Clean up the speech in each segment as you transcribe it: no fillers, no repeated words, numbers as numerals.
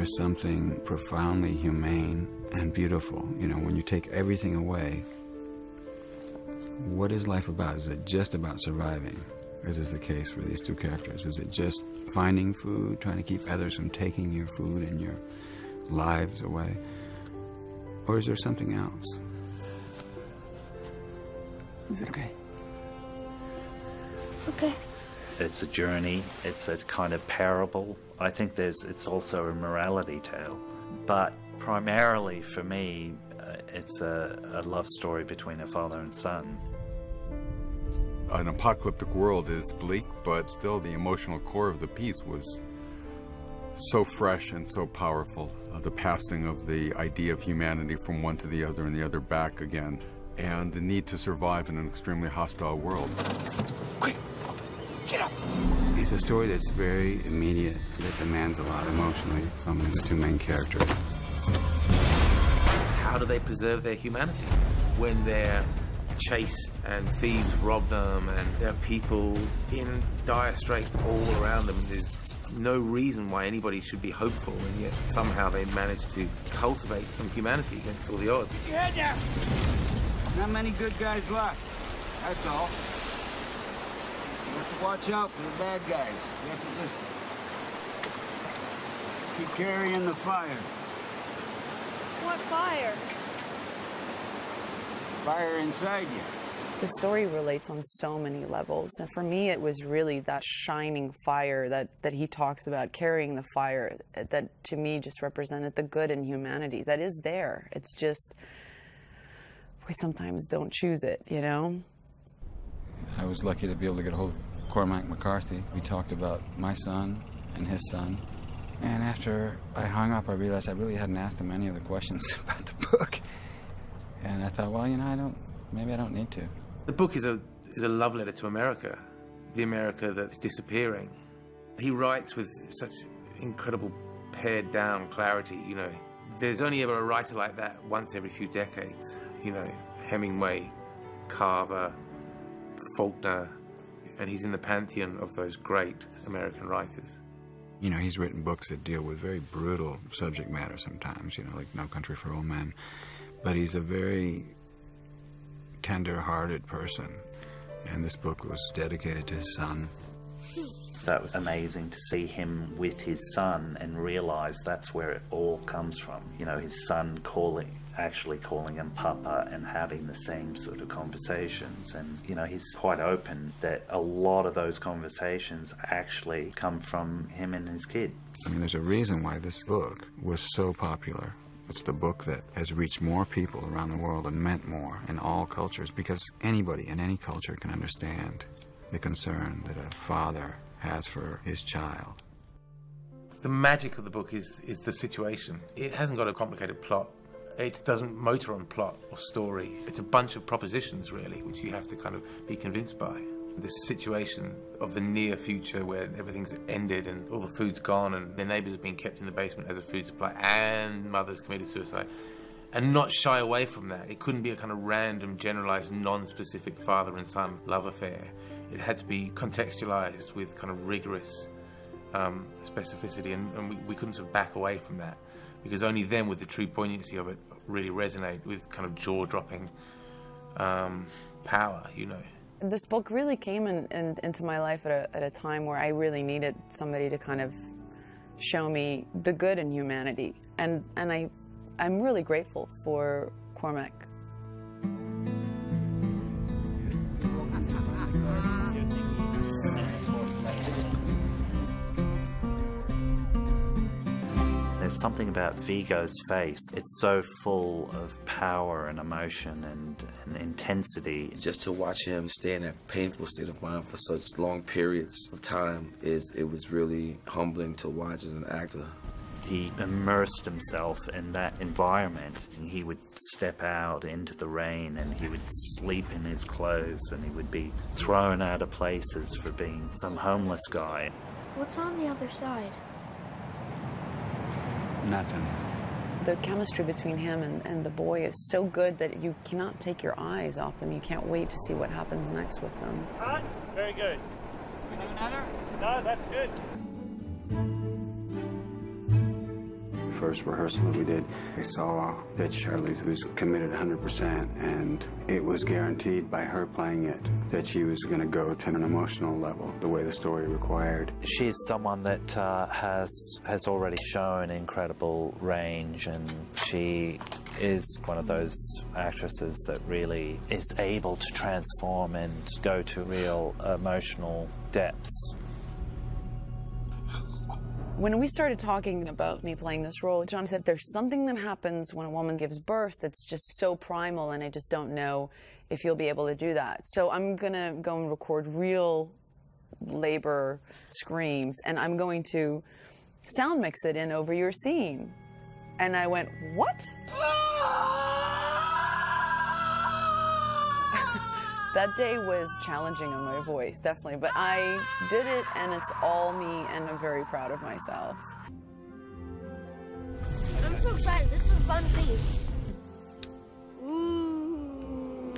is something profoundly humane and beautiful. You know, when you take everything away, what is life about? Is it just about surviving, as is the case for these two characters? Is it just finding food, trying to keep others from taking your food and your lives away? Or is there something else? Is it okay? Okay. It's a journey, it's a kind of parable. I think it's also a morality tale. But primarily for me, it's a love story between a father and son. An apocalyptic world is bleak, but still the emotional core of the piece was so fresh and so powerful. The passing of the idea of humanity from one to the other and the other back again, and the need to survive in an extremely hostile world. Quick! Get up! It's a story that's very immediate, that demands a lot emotionally from the two main characters. How do they preserve their humanity when they're chased and thieves rob them and there are people in dire straits all around them? There's no reason why anybody should be hopeful, and yet somehow they manage to cultivate some humanity against all the odds. Keep your head down! Not many good guys left, that's all. You have to watch out for the bad guys. You have to just keep carrying the fire. What fire? Fire inside you. The story relates on so many levels, and for me it was really that shining fire that he talks about, carrying the fire, that to me just represented the good in humanity that is there. It's just, we sometimes don't choose it, you know? I was lucky to be able to get a hold of Cormac McCarthy. We talked about my son and his son, and after I hung up I realized I really hadn't asked him any of the questions about the book. And I thought, well, you know, maybe I don't need to. The book is a love letter to America, the America that's disappearing. He writes with such incredible pared down clarity, you know. There's only ever a writer like that once every few decades, you know. Hemingway, Carver, Faulkner, and he's in the pantheon of those great American writers. You know, he's written books that deal with very brutal subject matter sometimes, you know, like No Country for Old Men. But he's a very tender-hearted person, and this book was dedicated to his son. That was amazing to see him with his son and realize that's where it all comes from. You know, his son actually calling him Papa and having the same sort of conversations. And, you know, he's quite open that a lot of those conversations actually come from him and his kid. I mean, there's a reason why this book was so popular. It's the book that has reached more people around the world and meant more in all cultures, because anybody in any culture can understand the concern that a father has for his child. The magic of the book is the situation. It hasn't got a complicated plot. It doesn't motor on plot or story. It's a bunch of propositions, really, which you have to kind of be convinced by. This situation of the near future where everything's ended and all the food's gone and their neighbours have been kept in the basement as a food supply and mother's committed suicide, and not shy away from that. It couldn't be a kind of random, generalised, non-specific father and son love affair. It had to be contextualised with kind of rigorous specificity, and we couldn't sort of back away from that, because only then would the true poignancy of it really resonate with kind of jaw-dropping power, you know. This book really came into my life at a time where I really needed somebody to kind of show me the good in humanity, and I'm really grateful for Cormac. There's something about Viggo's face. It's so full of power and emotion and intensity. Just to watch him stay in that painful state of mind for such long periods of time, it was really humbling to watch as an actor. He immersed himself in that environment. He would step out into the rain and he would sleep in his clothes and he would be thrown out of places for being some homeless guy. What's on the other side? Nothing. The chemistry between him and the boy is so good that you cannot take your eyes off them. You can't wait to see what happens next with them. Hot? Very good. Can you do another? No, that's good. first rehearsal that we did, I saw that Charlize was committed 100%, and it was guaranteed by her playing it that she was going to go to an emotional level, the way the story required. She's someone that has already shown incredible range, and she is one of those actresses that really is able to transform and go to real emotional depths. When we started talking about me playing this role, John said there's something that happens when a woman gives birth that's just so primal, and I just don't know if you'll be able to do that. So I'm going to go and record real labor screams, and I'm going to sound mix it in over your scene. And I went, what? That day was challenging on my voice, definitely, but I did it, and it's all me, and I'm very proud of myself. I'm so excited. This is a fun scene. Ooh.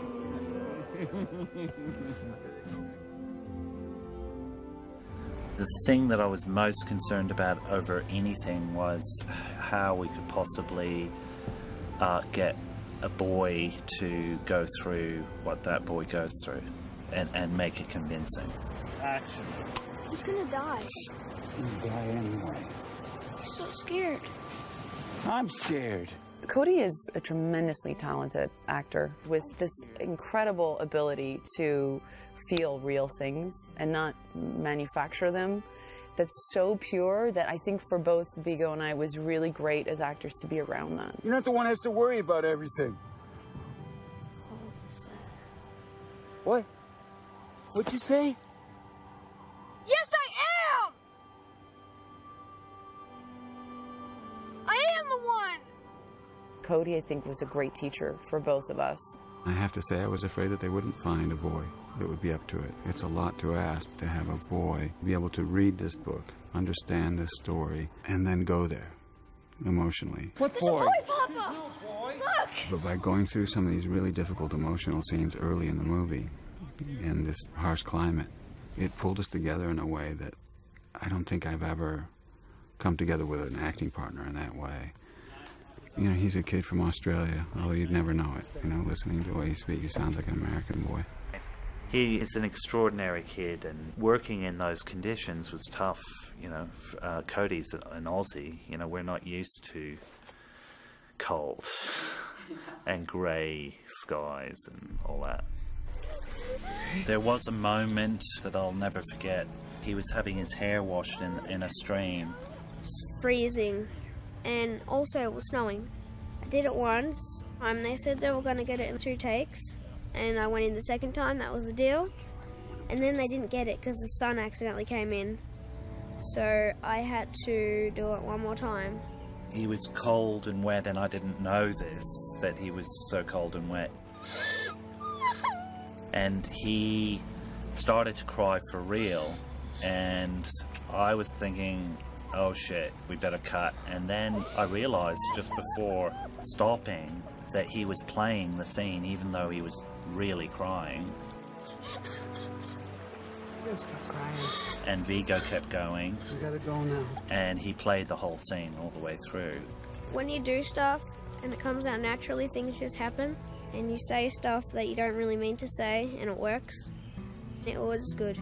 The thing that I was most concerned about over anything was how we could possibly get a boy to go through what that boy goes through and make it convincing. Action. He's gonna die. He's gonna die anyway. He's so scared. I'm scared. Cody is a tremendously talented actor with this incredible ability to feel real things and not manufacture them. That's so pure that I think for both Viggo and I it was really great as actors to be around that. You're not the one who has to worry about everything. What? What'd you say? Yes, I am! I am the one! Cody, I think, was a great teacher for both of us. I have to say I was afraid that they wouldn't find a boy that would be up to it. It's a lot to ask to have a boy be able to read this book, understand this story, and then go there emotionally. What There's boy? a boy, Papa! Look! But by going through some of these really difficult emotional scenes early in the movie, in this harsh climate, it pulled us together in a way that I don't think I've ever come together with an acting partner in that way. You know, he's a kid from Australia, although you'd never know it. You know, listening to the way he speaks, he sounds like an American boy. He is an extraordinary kid, and working in those conditions was tough. You know, Cody's an Aussie. You know, we're not used to cold and grey skies and all that. There was a moment that I'll never forget. He was having his hair washed in a stream. Freezing. And also it was snowing. I did it once. They said they were going to get it in 2 takes. And I went in the second time, that was the deal. And then they didn't get it because the sun accidentally came in. So I had to do it one more time. He was cold and wet, and I didn't know this, that he was so cold and wet. And he started to cry for real, and I was thinking, oh shit, we better cut. And then I realized just before stopping that he was playing the scene even though he was really crying. Stop crying. And Viggo kept going. We gotta go now. And he played the whole scene all the way through. When you do stuff and it comes out naturally, things just happen. And you say stuff that you don't really mean to say, and it works. It was good.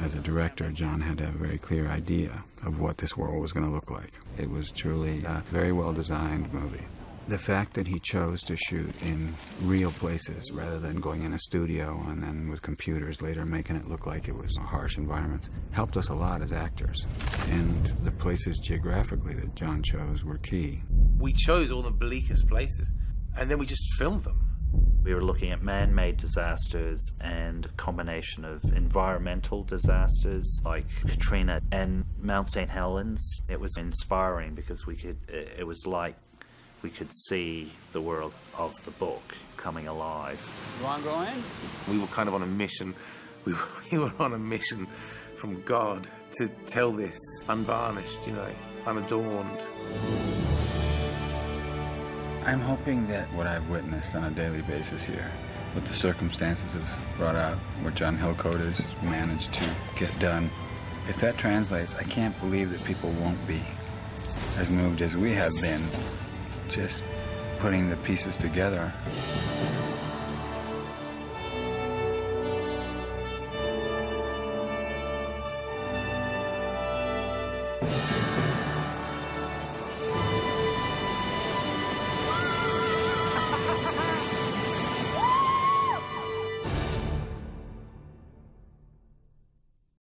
As a director, John had to have a very clear idea of what this world was going to look like. It was truly a very well-designed movie. The fact that he chose to shoot in real places rather than going in a studio and then with computers later making it look like it was harsh environments helped us a lot as actors. And the places geographically that John chose were key. We chose all the bleakest places, and then we just filmed them. We were looking at man-made disasters and a combination of environmental disasters like Katrina and Mount St. Helens. It was inspiring because it was like we could see the world of the book coming alive. You want to go in? We were kind of on a mission. We were on a mission from God to tell this unvarnished, you know, unadorned. I'm hoping that what I've witnessed on a daily basis here what the circumstances have brought out, what John Hillcoat has managed to get done. If that translates, I can't believe that people won't be as moved as we have been just putting the pieces together.